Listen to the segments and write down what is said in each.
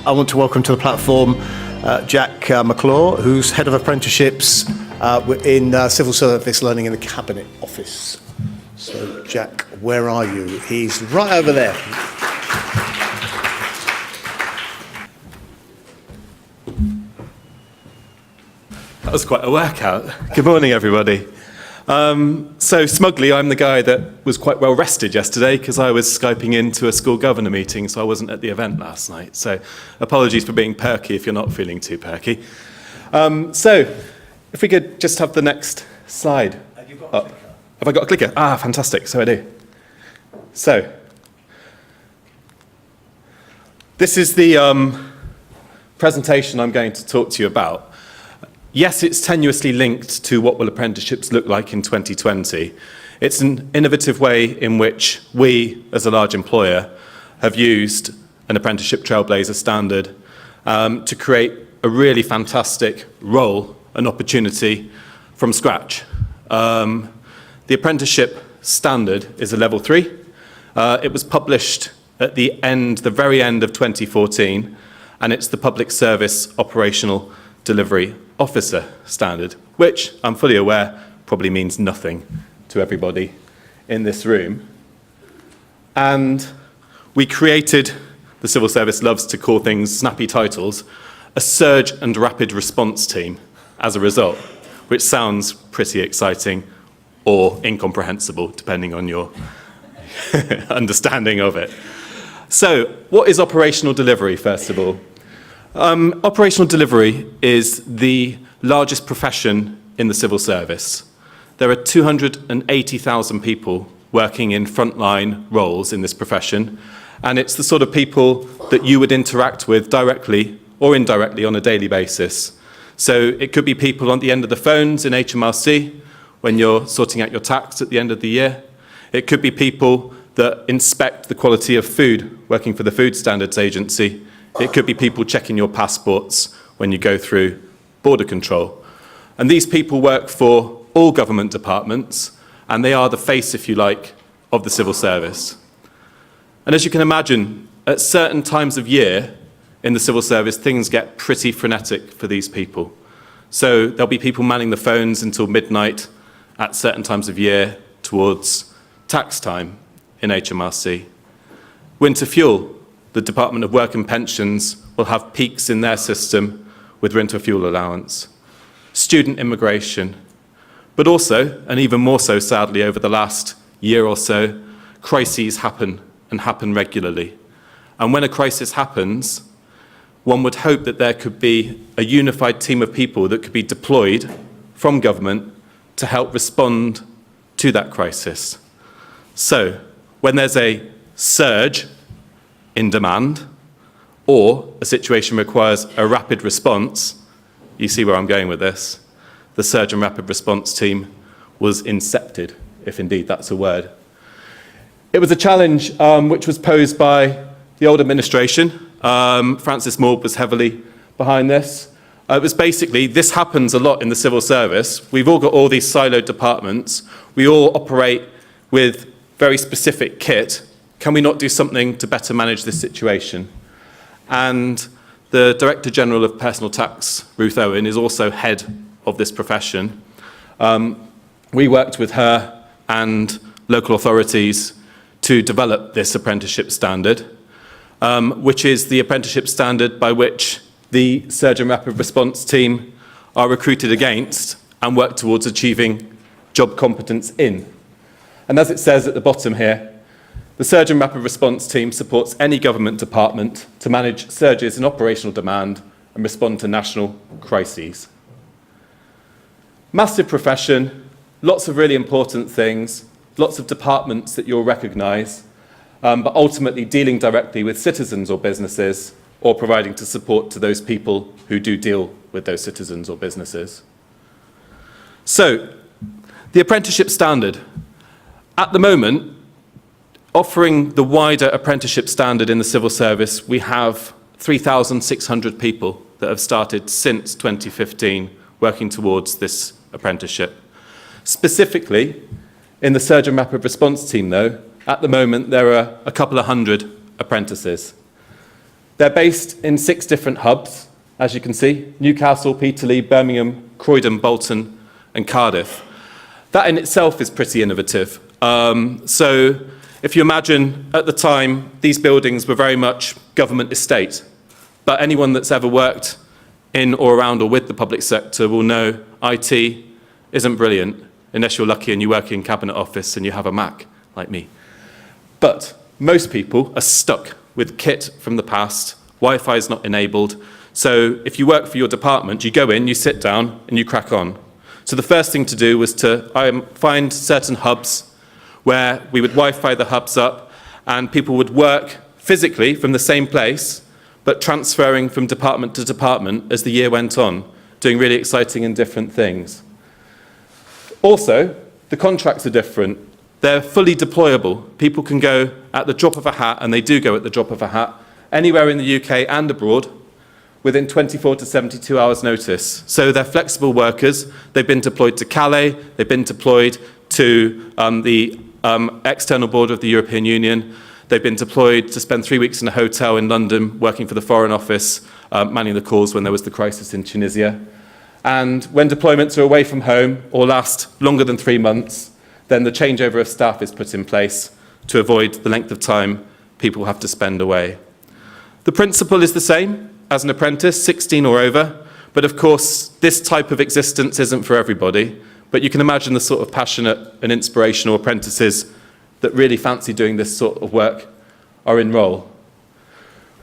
I want to welcome to the platform Jake McClure, who's Head of Apprenticeships in Civil Service Learning in the Cabinet Office. So, Jack, where are you? He's right over there. That was quite a workout. Good morning, everybody. So smugly, I'm the guy that was quite well rested yesterday because I was Skyping into a school governor meeting, so I wasn't at the event last night. So apologies for being perky if you're not feeling too perky. So if we could just have the next slide up. Have I got a clicker? Ah, fantastic. So I do. So this is the presentation I'm going to talk to you about. Yes, it's tenuously linked to what will apprenticeships look like in 2020. It's an innovative way in which we, as a large employer, have used an apprenticeship trailblazer standard to create a really fantastic role and opportunity from scratch. The apprenticeship standard is a level 3. It was published at the very end of 2014, and it's the Public Service Operational Delivery Officer standard, which I'm fully aware probably means nothing to everybody in this room. And we created, the civil service loves to call things snappy titles, a surge and rapid response team as a result, which sounds pretty exciting or incomprehensible, depending on your understanding of it. So, what is operational delivery, first of all? Operational delivery is the largest profession in the civil service. There are 280,000 people working in frontline roles in this profession, and it's the sort of people that you would interact with directly or indirectly on a daily basis. So it could be people on the end of the phones in HMRC when you're sorting out your tax at the end of the year. It could be people that inspect the quality of food working for the Food Standards Agency. It could be people checking your passports when you go through border control. And these people work for all government departments, and they are the face, if you like, of the civil service. And as you can imagine, at certain times of year in the civil service, things get pretty frenetic for these people. So there'll be people manning the phones until midnight at certain times of year towards tax time in HMRC. Winter fuel. The Department of Work and Pensions will have peaks in their system with winter fuel allowance. Student immigration, but also, and even more so sadly over the last year or so, crises happen and happen regularly. And when a crisis happens, one would hope that there could be a unified team of people that could be deployed from government to help respond to that crisis. So, when there's a surge in demand, or a situation requires a rapid response, you see where I'm going with this, the Surge and Rapid Response Team was incepted, if indeed that's a word. It was a challenge which was posed by the old administration. Francis Maud was heavily behind this. It was basically, this happens a lot in the civil service. We've all got all these siloed departments. We all operate with very specific kit. Can we not do something to better manage this situation? And the Director General of Personal Tax, Ruth Owen, is also head of this profession. We worked with her and local authorities to develop this apprenticeship standard, which is the apprenticeship standard by which the Surge and Rapid Response Team are recruited against and work towards achieving job competence in. And as it says at the bottom here, the Surge and Rapid Response Team supports any government department to manage surges in operational demand and respond to national crises. Massive profession, lots of really important things, lots of departments that you'll recognise, but ultimately dealing directly with citizens or businesses or providing support to those people who do deal with those citizens or businesses. So, the apprenticeship standard. At the moment, offering the wider apprenticeship standard in the civil service, we have 3,600 people that have started since 2015 working towards this apprenticeship. Specifically, in the Surge and Rapid Response Team, though, at the moment there are a couple of hundred apprentices. They're based in 6 different hubs, as you can see: Newcastle, Peterlee, Birmingham, Croydon, Bolton, and Cardiff. That in itself is pretty innovative. So if you imagine at the time, these buildings were very much government estate, but anyone that's ever worked in or around or with the public sector will know IT isn't brilliant unless you're lucky and you work in Cabinet Office and you have a Mac, like me. But most people are stuck with kit from the past. Wi-Fi is not enabled. So if you work for your department, you go in, you sit down, and you crack on. So the first thing to do was to find certain hubs where we would Wi-Fi the hubs up, and people would work physically from the same place, but transferring from department to department as the year went on, doing really exciting and different things. Also, the contracts are different. They're fully deployable. People can go at the drop of a hat, and they do go at the drop of a hat, anywhere in the UK and abroad, within 24 to 72 hours notice. So they're flexible workers. They've been deployed to Calais. They've been deployed to the external border of the European Union. They've been deployed to spend 3 weeks in a hotel in London, working for the Foreign Office, manning the calls when there was the crisis in Tunisia. And when deployments are away from home or last longer than 3 months, then the changeover of staff is put in place to avoid the length of time people have to spend away. The principle is the same as an apprentice, 16 or over, but of course this type of existence isn't for everybody, but you can imagine the sort of passionate and inspirational apprentices that really fancy doing this sort of work are in role.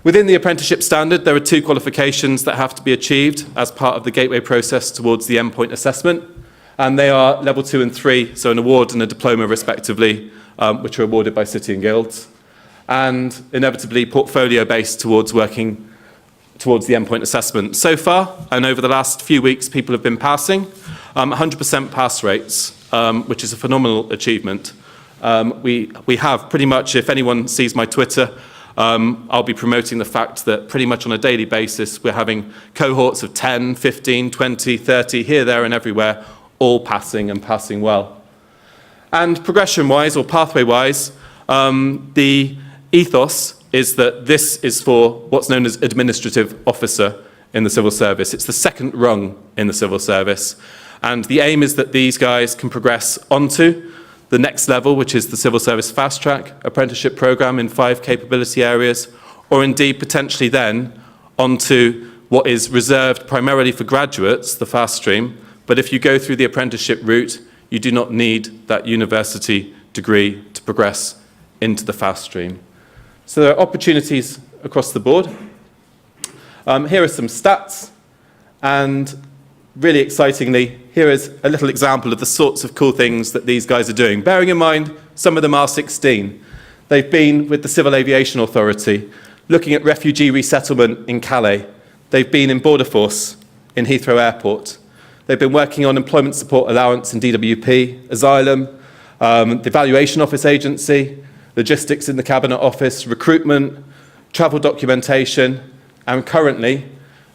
Within the apprenticeship standard, there are 2 qualifications that have to be achieved as part of the gateway process towards the endpoint assessment, and they are level 2 and 3, so an award and a diploma respectively, which are awarded by City and Guilds, and inevitably portfolio-based towards working towards the endpoint assessment. So far, and over the last few weeks, people have been passing, 100% pass rates, which is a phenomenal achievement. We have pretty much, if anyone sees my Twitter, I'll be promoting the fact that pretty much on a daily basis, we're having cohorts of 10, 15, 20, 30, here, there, and everywhere, all passing and passing well. And progression-wise, or pathway-wise, the ethos is that this is for what's known as administrative officer in the civil service. It's the second rung in the civil service. And the aim is that these guys can progress onto the next level, which is the Civil Service Fast Track apprenticeship programme in 5 capability areas, or indeed potentially then onto what is reserved primarily for graduates, the fast stream. But if you go through the apprenticeship route, you do not need that university degree to progress into the fast stream. So there are opportunities across the board. Here are some stats, and really excitingly, here is a little example of the sorts of cool things that these guys are doing. Bearing in mind, some of them are 16. They've been with the Civil Aviation Authority, looking at refugee resettlement in Calais. They've been in Border Force in Heathrow Airport. They've been working on employment support allowance in DWP, asylum, the Valuation Office Agency, logistics in the Cabinet Office, recruitment, travel documentation, and currently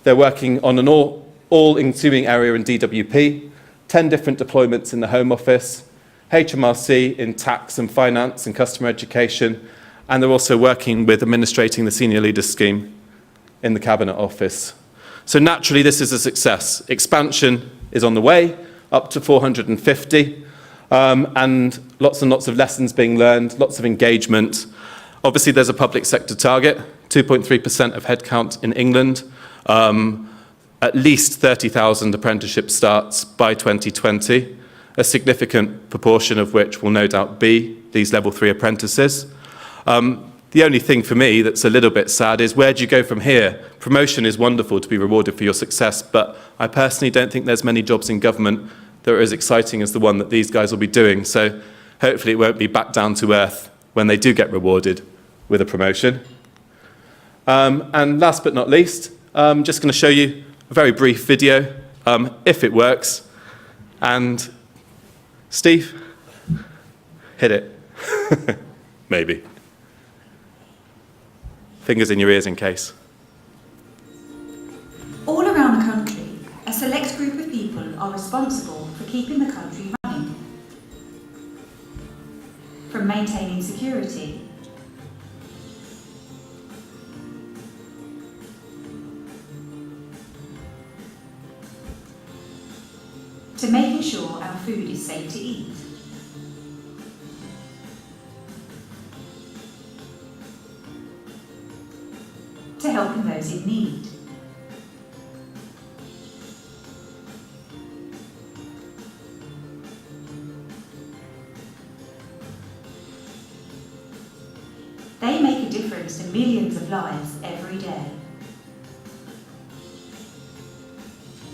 they're working on an all-consuming area in DWP, 10 different deployments in the Home Office, HMRC in tax and finance and customer education, and they're also working with administrating the Senior Leaders Scheme in the Cabinet Office. So naturally this is a success. Expansion is on the way, up to 450. And lots of lessons being learned, lots of engagement. Obviously, there's a public sector target, 2.3% of headcount in England, at least 30,000 apprenticeship starts by 2020, a significant proportion of which will no doubt be these level 3 apprentices. The only thing for me that's a little bit sad is where do you go from here? Promotion is wonderful to be rewarded for your success, but I personally don't think there's many jobs in government that are as exciting as the one that these guys will be doing. So hopefully it won't be back down to earth when they do get rewarded with a promotion. And last but not least, I'm just going to show you a very brief video, if it works. And Steve, hit it. Maybe. Fingers in your ears in case. All around the country, a select group of people are responsible for keeping the country running. From maintaining security, food is safe to eat. To helping those in need. They make a difference to millions of lives every day.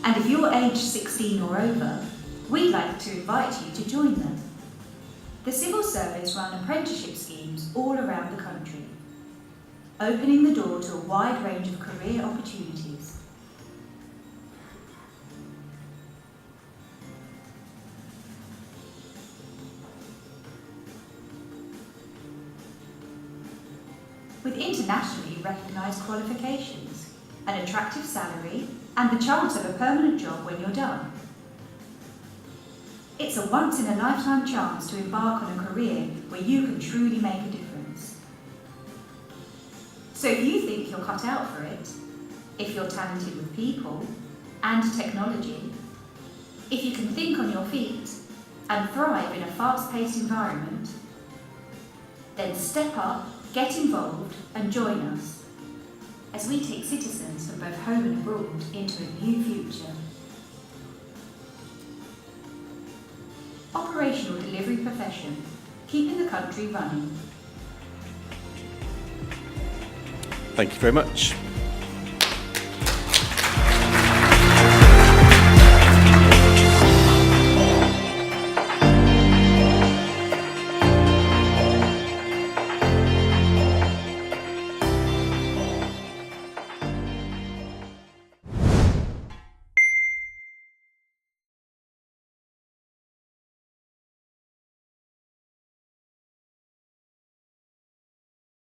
And if you're aged 16 or over, we'd like to invite you to join them. The civil service run apprenticeship schemes all around the country, opening the door to a wide range of career opportunities. With internationally recognised qualifications, an attractive salary, and the chance of a permanent job when you're done. It's a once-in-a-lifetime chance to embark on a career where you can truly make a difference. So if you think you're cut out for it, if you're talented with people and technology, if you can think on your feet and thrive in a fast-paced environment, then step up, get involved and join us as we take citizens from both home and abroad into a new future. Operational delivery profession, keeping the country running. Thank you very much.